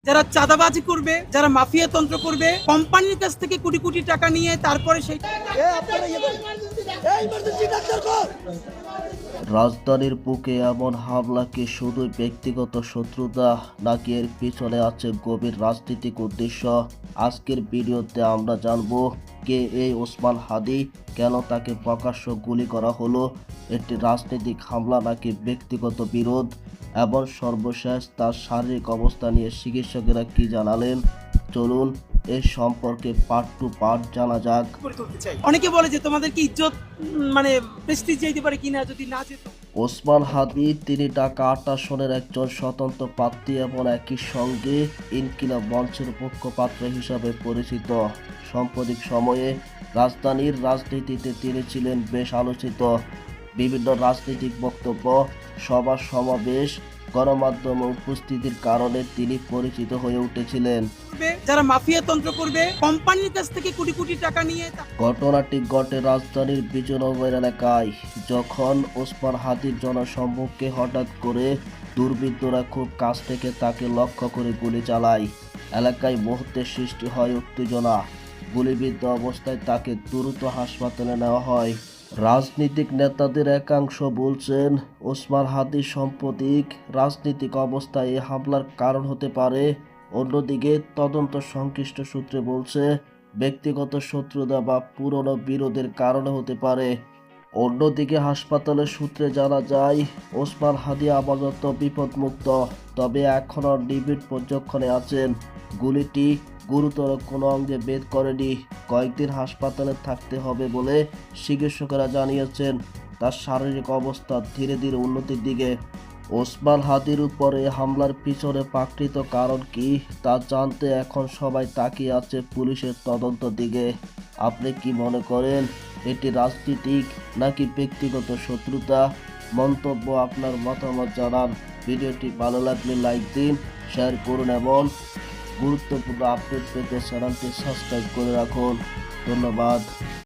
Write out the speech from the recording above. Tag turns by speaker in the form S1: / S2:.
S1: যারা চাঁদাবাজি করবে, যারা মাফিয়া তন্ত্র করবে, কোম্পানির কাছ থেকে কোটি কোটি টাকা নিয়ে তারপরে সেই
S2: রাজধানীর বুকে এমন হামলা কি শুধুই ব্যক্তিগত শত্রুতা নাকি এর পিছনে আছে গভীর রাজনৈতিক উদ্দেশ্য? আজকের ভিডিওতে আমরা জানবো কে এই ওসমান হাদি, কেন তাকে প্রকাশ্য গুলি করা হলো, একটি রাজনৈতিক হামলা নাকি ব্যক্তিগত বিরোধ, এবং সর্বশেষ তার শারীরিক অবস্থা নিয়ে চিকিৎসকেরা কি জানালেন। চলুন এ সম্পর্কে পার্ট টু পার্ট জানা যাক।
S1: করে তুলতে চাই। অনেকে বলে যে তোমাদের কি ইজ্জত মানে প্রেস্টিজ যেতে পারে কিনা যদি না যেত।
S2: ওসমান হাদি তিনি ঢাকা ৮ আসনের একজন স্বতন্ত্র প্রার্থী এবং একই সঙ্গে ইনকিলাব মঞ্চের মুখপাত্র হিসাবে পরিচিত। সাম্প্রতিক সময়ে রাজধানীর রাজনীতিতে তিনি ছিলেন বেশ আলোচিত। বিভিন্ন রাজনৈতিক বক্তব্য, সভা সমাবেশ, গণমাধ্যম উপস্থিতির কারণে তিনি পরিচিত হয়ে উঠেছিলেন।
S1: যারা মাফিয়া তন্ত্র করবে, কোম্পানির কাছ থেকে কোটি কোটি টাকা নিয়ে
S2: ঘটনাটি ঘটে রাজধানীর বিজয়নগর এলাকায়, যখন ওসমান হাদির জনসম্মুখে হঠাৎ করে দুর্বৃত্তরা খুব কাছ থেকে তাকে লক্ষ্য করে গুলি চালায়। এলাকায় মুহূর্তে সৃষ্টি হয় উত্তেজনা। গুলিবিদ্ধ অবস্থায় তাকে দ্রুত হাসপাতালে নেওয়া হয়। রাজনৈতিক নেতাদের একাংশ বলছেন ওসমান হাদির সাম্প্রতিক রাজনৈতিক অবস্থায় এই হামলার কারণ হতে পারে। অন্যদিকে তদন্ত সংশ্লিষ্ট সূত্রে বলছে ব্যক্তিগত শত্রুতা বা পুরনো বিরোধের কারণে হতে পারে। অন্যদিকে হাসপাতালের সূত্রে জানা যায় ওসমান হাদি আপাতত বিপদমুক্ত, তবে এখনও নিবিড় পর্যবেক্ষণে আছেন। গুলিটি গুরুতর কোনো অঙ্গে ভেদ করেনি। কয়েকদিন হাসপাতালে থাকতে হবে বলে চিকিৎসকেরা জানিয়েছেন। তার শারীরিক অবস্থা ধীরে ধীরে উন্নতির দিকে। ওসমান হাদির উপরে হামলার পিছনে প্রাকৃত কারণ কি তা জানতে এখন সবাই তাকিয়ে আছে পুলিশের তদন্ত দিকে। আপনি কি মনে করেন এটি রাজনৈতিক নাকি ব্যক্তিগত শত্রুতা? মন্তব্য আপনার মতামত জানান। ভিডিওটি ভালো লাগলে লাইক দিন, শেয়ার করুন এবং গুরুত্বপূর্ণ আপডেট পেতে চ্যানেলটি সাবস্ক্রাইব করে রাখুন। ধন্যবাদ।